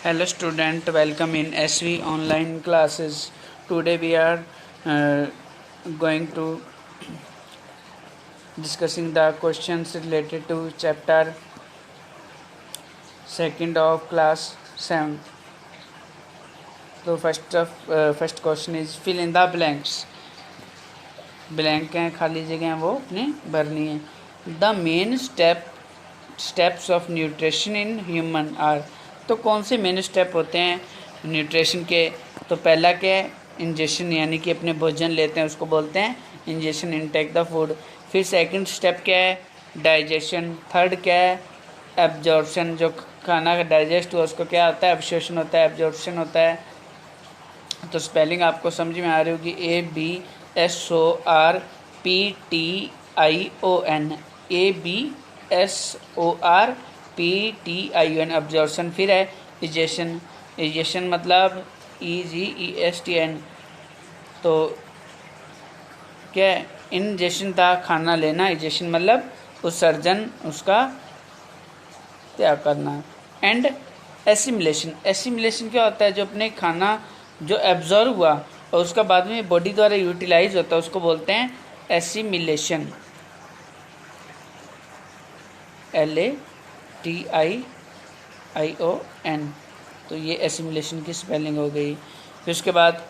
Hello student, welcome in SV online classes. Today we are going to discussing the questions related to chapter 2nd of class 7. So first question is fill in the blanks. Blank हैं, खाली जगह हैं, वो अपने भरनी है. The main steps of nutrition in human are. तो कौन से मेन स्टेप होते हैं न्यूट्रिशन के? तो पहला क्या है? इंजेक्शन, यानी कि अपने भोजन लेते हैं उसको बोलते हैं इंजेक्शन, इनटेक द फूड. फिर सेकंड स्टेप क्या है? डाइजेशन. थर्ड क्या है? एब्जॉर्प्शन. जो खाना डाइजेस्ट हुआ उसको क्या होता है? अब्जॉर्प्शन होता है, एब्जॉर्प्शन होता है. तो स्पेलिंग आपको समझ में आ रही होगी. ABSORPTION. ABSORPTION absorption. फिर है इजेशन. इजेशन मतलब EGESTN. तो क्या है? इंजेशन था खाना लेना, इजेशन मतलब उत्सर्जन, उसका त्याग करना. And assimilation. एसिमिलेशन क्या होता है? जो अपने खाना जो एब्जॉर्व हुआ और उसका बाद में बॉडी द्वारा यूटिलाइज होता है उसको बोलते हैं एसिमिलेशन. LATIION. तो ये एसिमिलेशन की स्पेलिंग हो गई. फिर उसके बाद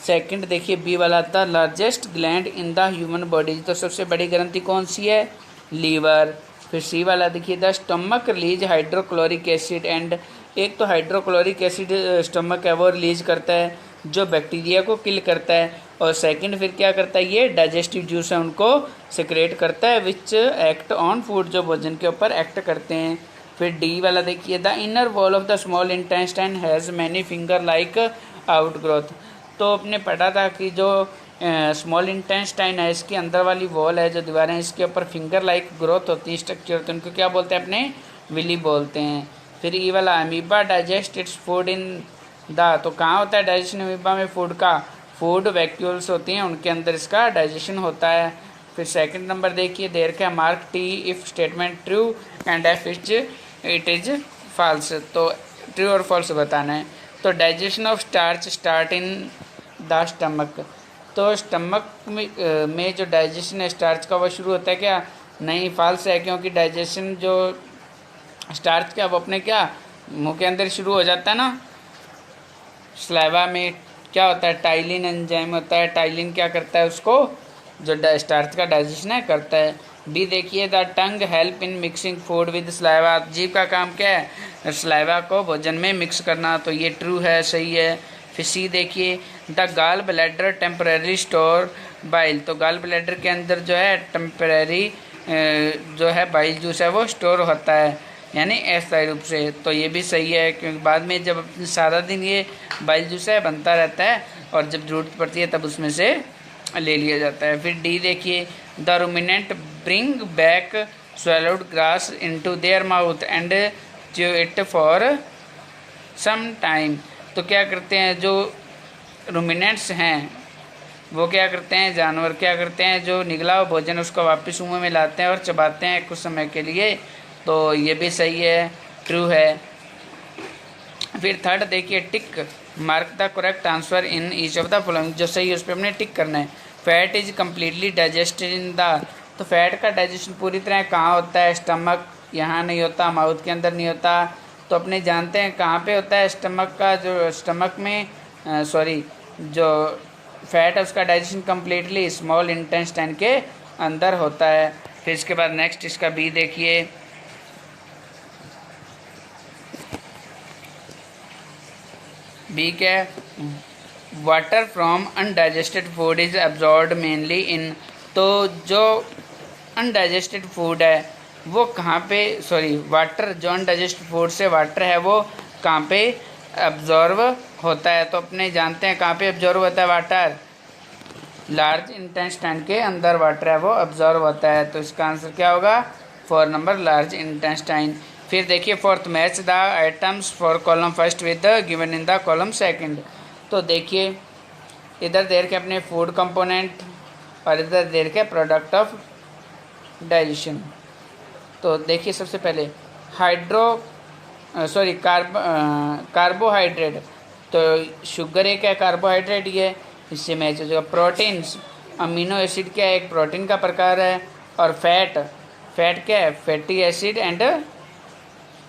सेकंड देखिए बी वाला था largest gland in the human body. तो सबसे बड़ी ग्रंथि कौन सी है? लीवर. फिर सी वाला देखिए the stomach release hydrochloric acid. And एक तो हाइड्रोक्लोरिक एसिड स्टमक है वो रिलीज करता है जो बैक्टीरिया को किल करता है. और सेकंड फिर क्या करता है? ये डाइजेस्टिव जूस है उनको सिक्रेट करता है विच एक्ट ऑन फूड, जो भोजन के ऊपर एक्ट करते हैं. फिर डी वाला देखिए the inner wall of the small intestine has many finger like outgrowth. तो अपने पढ़ा था कि जो स्मॉल इंटेस्टाइन है इसके अंदर वाली वॉल है, जो दीवारें, इसके ऊपर फिंगर लाइक ग्रोथ होती है, स्ट्रक्चर होते हैं, उनको क्या बोलते हैं? अपने विली बोलते हैं. फिर ई वाला amoeba digest its food in the. तो कहाँ होता है डाइजेशन अमीबा में फूड का? फूड वैक्यूल्स होती हैं उनके अंदर इसका डाइजेशन होता है. फिर सेकंड नंबर देखिए देर का mark T if statement true and F it is false. तो ट्रू और फॉल्स बताना है. तो digestion of starch start in the stomach. तो स्टमक में जो डाइजेशन है स्टार्च का वो शुरू होता है क्या? नहीं, फॉल्स है, क्योंकि डाइजेशन जो स्टार्च का वो अपने क्या मुंह के अंदर शुरू हो जाता है ना. स्लाइवा में क्या होता है? टाइलिन एंजाइम होता है. टाइलिन क्या करता है? उसको जो स्टार्च का डाइजेशन है करता है. बी देखिए the tongue help in mixing food with saliva. जीभ का काम क्या है? स्लाइवा को भोजन में मिक्स करना. तो ये ट्रू है, सही है. फिर सी देखिए the gall bladder temporary store bile. तो गाल ब्लैडर के अंदर जो है टेम्परेरी जो है बाइल जूस है वो स्टोर होता है, यानी अस्थायी रूप से. तो ये भी सही है, क्योंकि बाद में जब सारा दिन ये बाइल जूस है बनता रहता है और जब ज़रूरत पड़ती है तब उसमें से ले लिया जाता है. फिर डी देखिए the ruminant bring back swallowed grass into their mouth and chew it for some time. तो क्या करते हैं जो रूमिनेंट्स हैं वो क्या करते हैं? जानवर क्या करते हैं? जो निगला हुआ भोजन उसको वापस मुंह में लाते हैं और चबाते हैं कुछ समय के लिए. तो ये भी सही है, ट्रू है. फिर थर्ड देखिए tick mark the correct answer in each of the following. जो सही है उस पर अपने टिक करना है. Fat is completely digested in the. तो फैट का डाइजेशन पूरी तरह कहाँ होता है? स्टमक. यहाँ नहीं होता, माउथ के अंदर नहीं होता. तो अपने जानते हैं कहाँ पे होता है स्टमक का, जो स्टमक में जो फैट है उसका डाइजेशन कम्प्लीटली स्मॉल इंटेस्टाइन के अंदर होता है. फिर इसके बाद नेक्स्ट इसका बी देखिए बी क्या है? Water from undigested food is absorbed mainly इन. तो जो अनडाइजेस्टेड फूड है वो कहाँ पे वाटर, जो अनडाइजेस्टेड फूड से वाटर है वो कहाँ पे एब्जॉर्व होता है? तो अपने जानते हैं कहाँ पे एब्जॉर्व होता है वाटर? लार्ज इंटेस्टाइन के अंदर वाटर है वो एब्जॉर्व होता है. तो इसका आंसर क्या होगा? 4 नंबर लार्ज इंटेस्टाइन. फिर देखिए fourth match the items for column first with given in the column second. तो देखिए इधर देर के अपने फूड कंपोनेंट और इधर देर के प्रोडक्ट ऑफ डाइजेशन. तो देखिए सबसे पहले सॉरी कार्बोहाइड्रेट, तो शुगर एक है कार्बोहाइड्रेट, ये इससे मैच हो जाएगा। प्रोटीन्स, अमीनो एसिड क्या है, एक प्रोटीन का प्रकार है। और फैट, फैट क्या है, फैटी एसिड एंड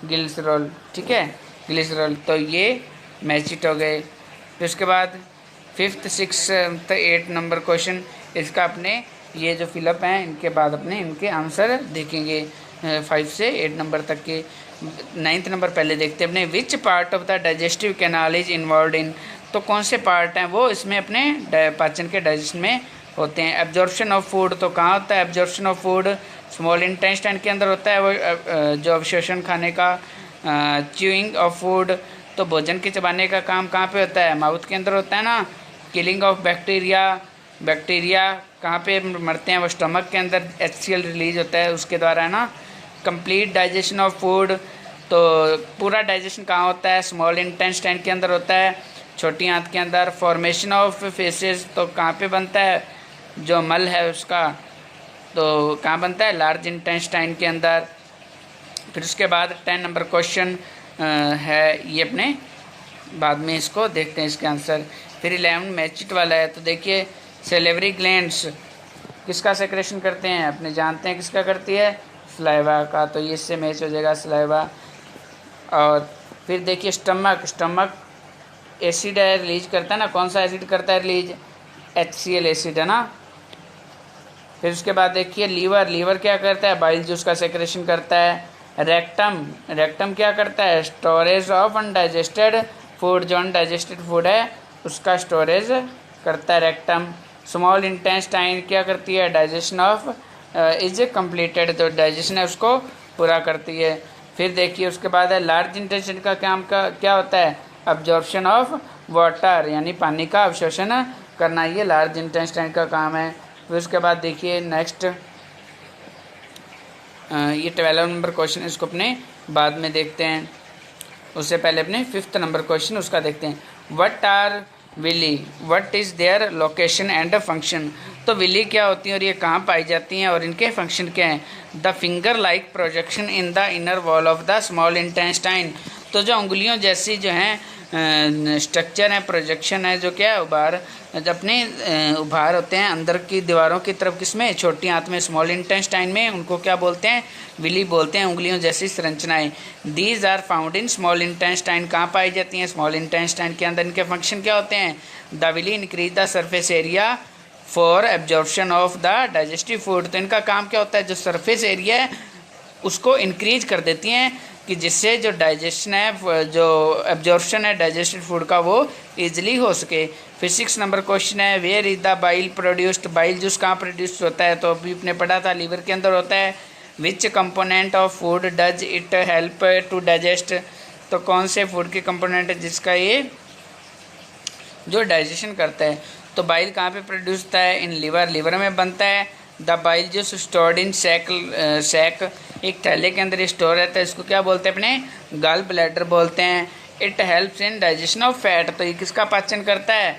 ग्लिसरॉल, ठीक है, ग्लिसरॉल। तो ये मैचिट हो गए। फिर उसके बाद 5th 6th 8 नंबर क्वेश्चन, इसका अपने ये जो फिलअप हैं इनके बाद अपने इनके आंसर देखेंगे 5 से 8 नंबर तक के। 9th नंबर पहले देखते हैं अपने, which part of the digestive canal is involve in, तो कौन से पार्ट हैं वो इसमें अपने पाचन के डाइजेशन में होते हैं। एब्जॉर्प्शन ऑफ फूड, तो कहाँ होता है absorption of food, small intestine के अंदर होता है वो जो अवशोषण खाने का। च्यूइंग ऑफ फूड, तो भोजन के चबाने का काम कहाँ पे होता है, माउथ के अंदर होता है ना। किलिंग ऑफ बैक्टीरिया, बैक्टीरिया कहाँ पे मरते हैं, वो स्टमक के अंदर HCl रिलीज होता है उसके द्वारा, है ना। कंप्लीट डाइजेशन ऑफ फूड, तो पूरा डाइजेशन कहाँ होता है, स्मॉल इंटेस्टाइन के अंदर होता है, छोटी आंत के अंदर। फॉर्मेशन ऑफ फेसेस, तो कहाँ पे बनता है, जो मल है उसका, तो कहाँ बनता है, लार्ज इंटेस्टाइन के अंदर। फिर उसके बाद 10 नंबर क्वेश्चन है ये अपने बाद में इसको देखते हैं इसके आंसर। फिर 11 मैचिट वाला है, तो देखिए सेलेवरी ग्लैंड्स किसका सेक्रेशन करते हैं, अपने जानते हैं किसका करती है, सलाइवा का, तो ये इससे मैच हो जाएगा सलाइवा। और फिर देखिए स्टमक, स्टमक एसिड है रिलीज करता है ना, कौन सा एसिड करता है रिलीज, HCl एसिड, है ना। फिर उसके बाद देखिए लीवर, लीवर क्या करता है, बाइल जूस का सेक्रेशन करता है। रेक्टम, रेक्टम क्या करता है, स्टोरेज ऑफ अनडाइजेस्टेड फूड, जो अनडाइजेस्टेड फूड है उसका स्टोरेज करता है रेक्टम। स्मॉल इंटेस्टाइन क्या करती है, डाइजेशन ऑफ इज कम्प्लीटेड, तो डाइजेशन है उसको पूरा करती है। फिर देखिए उसके बाद है लार्ज इंटेस्टाइन का काम का क्या होता है, अब्जॉर्प्शन ऑफ वाटर, यानी पानी का अवशोषण करना, ये लार्ज इंटेस्टाइन का काम है। फिर उसके बाद देखिए नेक्स्ट ये 12 नंबर क्वेश्चन, इसको अपने बाद में देखते हैं, उससे पहले अपने 5th नंबर क्वेश्चन उसका देखते हैं। What are villi, what is their location and function, तो विली क्या होती है और ये कहाँ पाई जाती हैं और इनके फंक्शन क्या हैं। The finger like projection in the inner wall of the small intestine, तो जो उंगलियों जैसी जो हैं स्ट्रक्चर है, प्रोजेक्शन है, जो क्या है उभार, अपने उभार होते हैं अंदर की दीवारों की तरफ, किसमें, छोटी आंत में, स्मॉल इंटेस्टाइन में, उनको क्या बोलते हैं, विली बोलते हैं, उंगलियों जैसी संरचनाएं। These are found in small intestine, कहाँ पाई जाती हैं, स्मॉल इंटेस्टाइन के अंदर। इनके फंक्शन क्या होते हैं, the villi increase the surface area for absorption of the digestive food, तो इनका काम क्या होता है, जो सरफेस एरिया है उसको इंक्रीज कर देती हैं कि जिससे जो डाइजेशन है, जो एब्जॉर्प्शन है डाइजेस्टेड फूड का, वो ईजिली हो सके। फिर 6 नंबर क्वेश्चन है, where is the bile produced, bile juice कहाँ प्रोड्यूस होता है, तो अभी अपने पढ़ा था लीवर के अंदर होता है। Which component of food does it help to digest, तो कौन से फूड के कंपोनेंट है जिसका ये जो डाइजेशन करता है। तो बाइल कहाँ पे प्रोड्यूस होता है, इन लीवर, लीवर में बनता है। The bile juice stored in sac, एक थैले के अंदर स्टोर रहता है, इसको क्या बोलते हैं अपने, गॉल ब्लैडर बोलते हैं। It helps in digestion of fat, तो ये किसका पाचन करता है,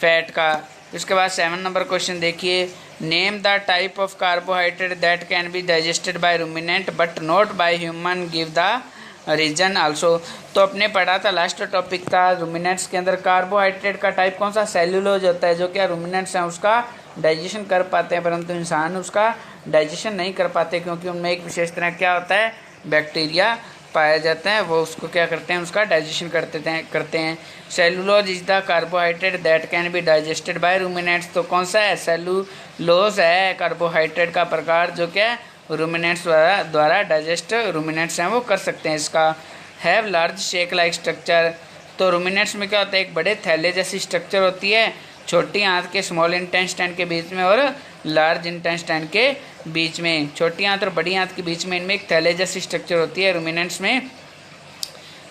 फैट का। इसके बाद 7 नंबर क्वेश्चन देखिए, name the type of carbohydrate that can be digested by ruminant but not by human, give the reason also, तो अपने पढ़ा था लास्ट टॉपिक था रूमिनेंट्स के अंदर कार्बोहाइड्रेट का टाइप कौन सा, सेल्यूलोज होता है, जो क्या रूमिनेंट्स हैं उसका डाइजेशन कर पाते हैं, परंतु इंसान उसका डाइजेशन नहीं कर पाते, क्योंकि उनमें एक विशेष तरह क्या होता है, बैक्टीरिया पाया जाता है, वो उसको क्या करते हैं, उसका डाइजेशन करते हैं। Cellulose is the carbohydrate that can be digested bye ruminants, तो कौन सा है, सेलुलोज है कार्बोहाइड्रेट का प्रकार, जो क्या रूमिनेंट्स द्वारा डाइजेस्ट रूमिनेंट्स हैं वो कर सकते हैं इसका। Have large shake like structure, तो रूमिनेंट्स में क्या होता है, एक बड़े थैले जैसी स्ट्रक्चर होती है, छोटी आंत के स्मॉल इंटेस्टाइन के बीच में और लार्ज इंटेस्टाइन के बीच में, छोटी आंत और बड़ी आंत के बीच में इनमें एक थैले जैसी स्ट्रक्चर होती है रूमिनेंट्स में।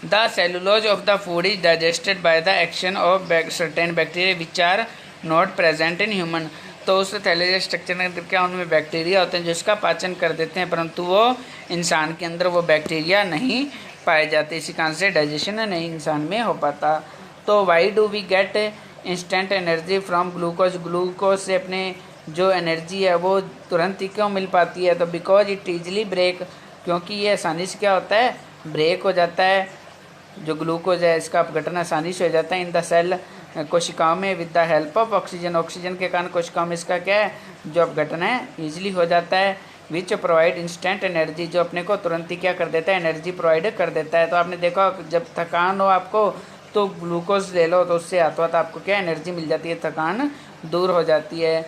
The cellulose of the food is digested by the action of certain bacteria which are not present in human, तो उस थैले जैसे स्ट्रक्चर में क्या उनमें बैक्टीरिया होते हैं जिसका पाचन कर देते हैं, परंतु वो इंसान के अंदर वो बैक्टीरिया नहीं पाए जाते, इसी कारण से डाइजेशन नहीं इंसान में हो पाता। तो why do we get instant energy from glucose, glucose से अपने जो एनर्जी है वो तुरंत ही क्यों मिल पाती है, तो बिकॉज इट ईजिली ब्रेक, क्योंकि ये आसानी से क्या होता है ब्रेक हो जाता है, जो ग्लूकोज है इसका अपघटन आसानी से हो जाता है इन द सेल कोशिकाओं में with the help of oxygen. Oxygen के कारण कोशिकाओं में इसका क्या है जो अपघटन है ईजिली हो जाता है। विच प्रोवाइड इंस्टेंट एनर्जी, जो अपने को तुरंत ही क्या कर देता है एनर्जी प्रोवाइड कर देता है। तो आपने देखा जब थकान हो आपको तो ग्लूकोज ले लो तो उससे हाथों हाथ आपको क्या एनर्जी मिल जाती है, थकान दूर हो जाती है।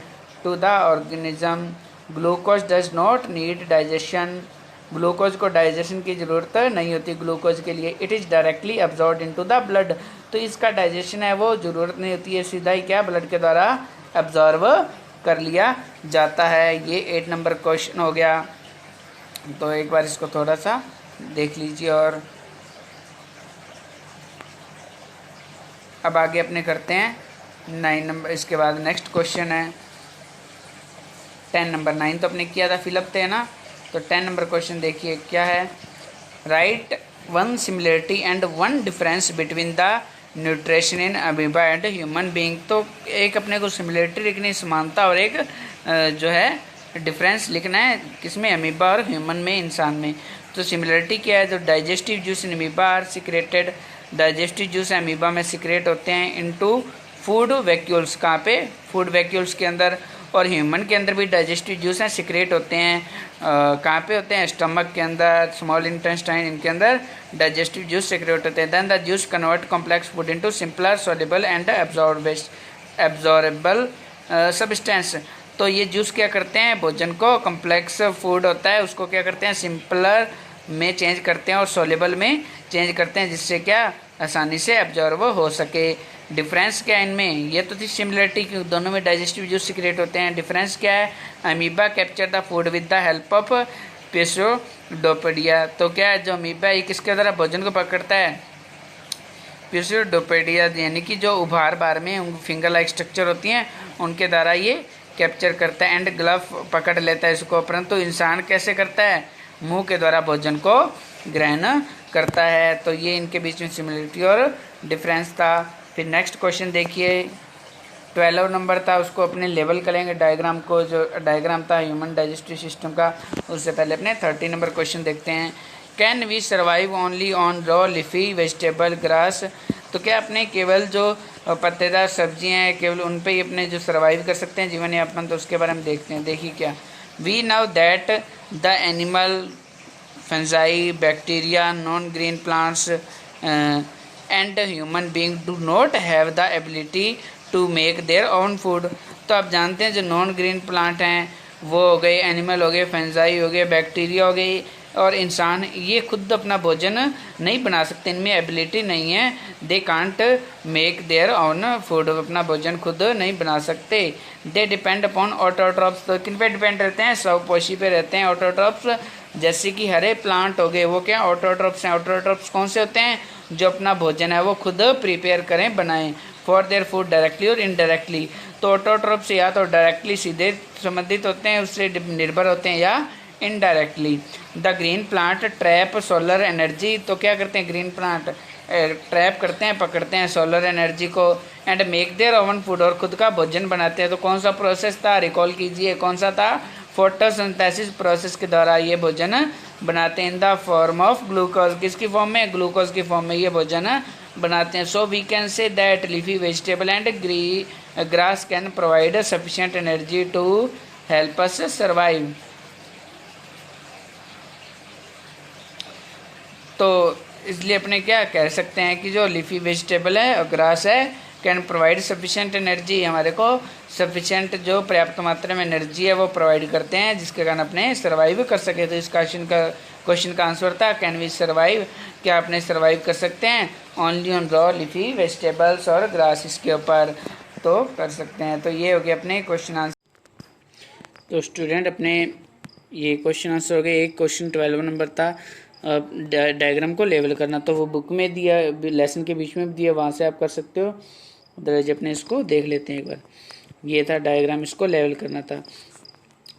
To the organism glucose does not need digestion, glucose को डाइजेशन की ज़रूरत नहीं होती ग्लूकोज के लिए। It is directly absorb into the blood, तो इसका डाइजेशन है वो ज़रूरत नहीं होती है, सीधा ही क्या ब्लड के द्वारा अब्जॉर्ब कर लिया जाता है। ये 8 नंबर क्वेश्चन हो गया। तो एक बार इसको थोड़ा सा देख लीजिए। और अब आगे अपने करते हैं 9 नंबर, इसके बाद नेक्स्ट क्वेश्चन है 10 नंबर। 9 तो अपने किया था, फिलअप थे ना। तो 10 नंबर क्वेश्चन देखिए क्या है। Right one similarity and one difference between the nutrition in amoeba and human being. तो एक अपने को सिमिलरिटी लिखनी, समानता, और एक जो है डिफरेंस लिखना है किसमें, अमीबा और ह्यूमन में, इंसान में। तो सिमिलरिटी क्या है, जो digestive juice in amoeba are secreted, digestive juice amoeba में सिक्रेट होते हैं इनटू फूड वैक्यूल्स, कहाँ पे, फूड वैक्यूल्स के अंदर। और ह्यूमन के अंदर भी डाइजेस्टिव जूस हैं सिक्रेट होते हैं, कहाँ पे होते हैं, स्टमक के अंदर, स्मॉल इंटेस्टाइन, इनके अंदर डाइजेस्टिव जूस सिक्रेट होते हैं। Then the juice convert complex food into simpler soluble and absorbable substance. तो ये जूस क्या करते हैं, भोजन को, कॉम्प्लेक्स फूड होता है उसको क्या करते हैं सिंपलर में चेंज करते हैं और सॉल्युबल में चेंज करते हैं, जिससे क्या आसानी से एब्जॉर्ब हो सके। डिफरेंस क्या है इनमें, ये तो थी सिमिलरिटी कि दोनों में डाइजेस्टिव जूस सिक्रेट होते हैं। डिफरेंस क्या है, amoeba capture the food with the help of pseudopodia. तो क्या है, जो अमीबा ये किसके द्वारा भोजन को पकड़ता है, पिसोडोपोडिया, यानी कि जो उभार बार में फिंगर लाइक स्ट्रक्चर होती हैं उनके द्वारा ये कैप्चर करता है। एंड ग्लव पकड़ लेता है इसको। परंतु इंसान कैसे करता है, मुंह के द्वारा भोजन को ग्रहण करता है। तो ये इनके बीच में सिमिलरिटी और डिफरेंस था। फिर नेक्स्ट क्वेश्चन देखिए 12 नंबर था, उसको अपने लेवल करेंगे डायग्राम को, जो डायग्राम था ह्यूमन डाइजेस्टिव सिस्टम का। उससे पहले अपने 30 नंबर क्वेश्चन देखते हैं। Can we survive only on raw leafy vegetable grass. तो क्या अपने केवल जो पत्तेदार सब्जियां हैं केवल उन पे ही अपने जो सर्वाइव कर सकते हैं जीवन यापन, तो उसके बारे में देखते हैं। देखिए क्या, we now that the animal fungi bacteria non green plants and human being do not have the ability to make their own food. तो आप जानते हैं जो नॉन ग्रीन प्लांट हैं वो हो गए, एनिमल हो गए, फंजाई हो गए, बैक्टीरिया हो गई और इंसान, ये खुद अपना भोजन नहीं बना सकते, इनमें एबिलिटी नहीं है। They can't make their own food, अपना भोजन खुद नहीं बना सकते। They depend upon autotrophs. तो किन पे डिपेंड रहते हैं, स्वपोषी पे रहते हैं ऑटोट्रॉप्स। जैसे कि हरे प्लांट हो गए वो क्या ऑटोट्रॉप्स हैं। ऑटोट्रॉप्स कौन से होते हैं, जो अपना भोजन है वो खुद प्रिपेयर करें, बनाएं फॉर देयर फूड डायरेक्टली और इनडायरेक्टली। तो ऑटोट्रॉप्स या तो डायरेक्टली सीधे संबंधित होते हैं, उससे निर्भर होते हैं, या indirectly. The green plant trap solar energy. तो क्या करते हैं ग्रीन प्लांट, ट्रैप करते हैं, पकड़ते हैं सोलर एनर्जी को। And make their own food, और खुद का भोजन बनाते हैं। तो कौन सा प्रोसेस था, रिकॉल कीजिए कौन सा था, फोटोसिंथेसिस प्रोसेस के द्वारा ये भोजन बनाते हैं। In the form of glucose, किसकी फॉर्म में, ग्लूकोज की फॉर्म में ये भोजन बनाते हैं। So we can say that leafy vegetable and grass can provide sufficient energy to help us survive. तो इसलिए अपने क्या कह सकते हैं कि जो लीफी वेजिटेबल है और ग्रास है कैन प्रोवाइड सफिशिएंट एनर्जी, हमारे को सफिशिएंट जो पर्याप्त मात्रा में एनर्जी है वो प्रोवाइड करते हैं, जिसके कारण अपने सर्वाइव कर सके। तो इस क्वेश्चन का आंसर था कैन वी सर्वाइव, क्या अपने सर्वाइव कर सकते हैं only on raw leafy vegetables और ग्रास, इसके ऊपर तो कर सकते हैं। तो ये हो गया अपने क्वेश्चन आंसर। तो स्टूडेंट अपने ये क्वेश्चन आंसर हो गए। एक क्वेश्चन 12 नंबर था डायग्राम को लेवल करना, तो वो बुक में दिया, लेसन के बीच में दिया, वहाँ से आप कर सकते हो। दरअसल अपने इसको देख लेते हैं एक बार। ये था डायग्राम, इसको लेवल करना था।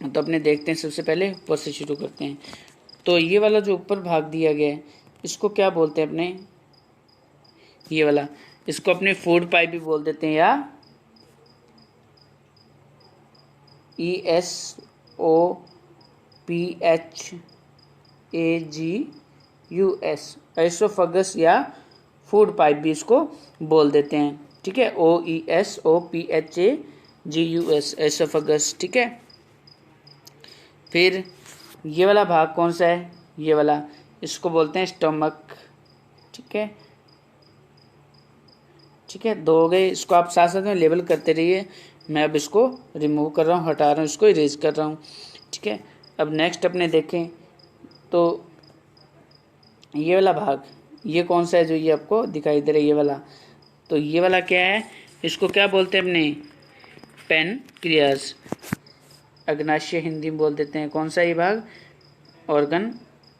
तो अपने देखते हैं, सबसे पहले ऊपर से शुरू करते हैं। तो ये वाला जो ऊपर भाग दिया गया है इसको क्या बोलते हैं अपने, ये वाला, इसको अपने फूड पाइप भी बोल देते हैं, या ESOPHAG GUS, एसोफगस या फूड पाइप भी इसको बोल देते हैं, ठीक है। OESOPHAGUS, एसोफगस, ठीक है। फिर ये वाला भाग कौन सा है, ये वाला, इसको बोलते हैं स्टमक, ठीक है, ठीक है। दो हो गए, इसको आप साथ साथ में लेबल करते रहिए। मैं अब इसको रिमूव कर रहा हूँ, हटा रहा हूँ, इसको इरेज कर रहा हूँ, ठीक है। अब नेक्स्ट अपने देखें तो ये वाला भाग, ये कौन सा है जो ये आपको दिखाई दे रहा है, ये वाला, तो ये वाला क्या है, इसको क्या बोलते हैं अपने, पैनक्रियाज, अग्नाशय हिंदी में बोल देते हैं। कौन सा ये भाग, ऑर्गन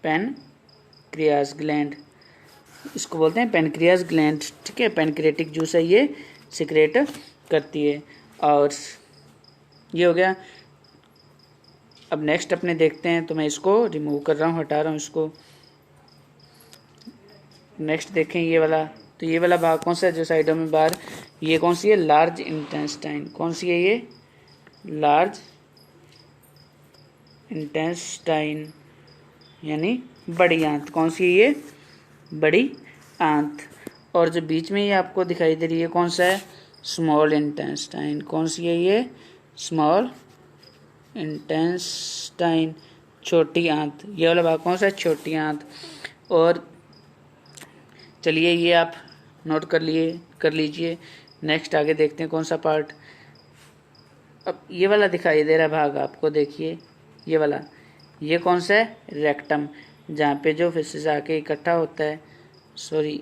पैनक्रियाज ग्लैंड, इसको बोलते हैं पैनक्रियाज ग्लैंड, ठीक है। पैनक्रियाटिक जूस है, ये सिक्रेट करती है। और ये हो गया। अब नेक्स्ट अपने देखते हैं, तो मैं इसको रिमूव कर रहा हूँ, हटा रहा हूँ इसको। नेक्स्ट देखें ये वाला, तो ये वाला भाग कौन सा है जो साइडों में बाहर, ये कौन सी है, लार्ज इंटेस्टाइन, कौन सी है ये, लार्ज इंटेस्टाइन यानी बड़ी आंत, कौन सी है ये, बड़ी आंत। और जो बीच में ये आपको दिखाई दे रही है कौन सा है, स्मॉल इंटेस्टाइन, कौन सी है ये, स्मॉल इंटेस्टाइन, छोटी आंत। ये वाला भाग कौन सा है, छोटी आंत। और चलिए ये आप नोट कर लीजिए। नेक्स्ट आगे देखते हैं कौन सा पार्ट। अब ये वाला दिखाई दे रहा भाग आपको, देखिए ये वाला, ये कौन सा है, रेक्टम, जहाँ पे जो फिशेस आके इकट्ठा होता है, सॉरी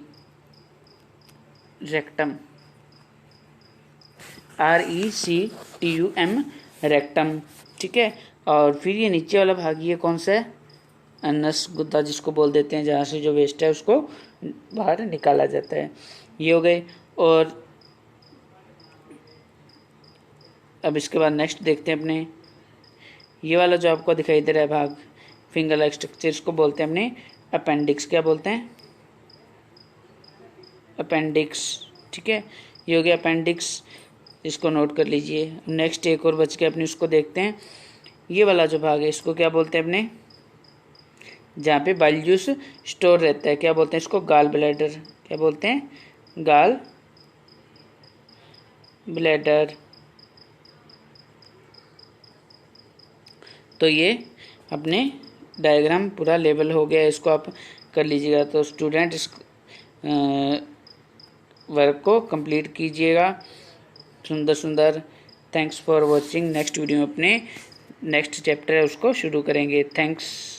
रेक्टम, RECTUM, रेक्टम, ठीक है। और फिर ये नीचे वाला भाग, ये कौन सा है, अनस गुद्दा जिसको बोल देते हैं, जहाँ से जो वेस्ट है उसको बाहर निकाला जाता है। ये हो गए। और अब इसके बाद नेक्स्ट देखते हैं अपने, ये वाला जो आपको दिखाई दे रहा है भाग, फिंगर लाइक स्ट्रक्चर, इसको बोलते हैं अपने अपेंडिक्स, क्या बोलते हैं, अपेंडिक्स, ठीक है। ये हो गया अपेंडिक्स, इसको नोट कर लीजिए। नेक्स्ट एक और बच के अपने उसको देखते हैं। ये वाला जो भाग है इसको क्या बोलते हैं अपने, जहाँ पे बाइल जूस स्टोर रहता है, क्या बोलते हैं इसको, गाल ब्लैडर, क्या बोलते हैं, गाल ब्लैडर। तो ये अपने डायग्राम पूरा लेवल हो गया, इसको आप कर लीजिएगा। तो स्टूडेंट इस वर्क को कंप्लीट कीजिएगा सुंदर सुंदर। Thanks for watching. Next video में अपने नेक्स्ट चैप्टर है उसको शुरू करेंगे। थैंक्स।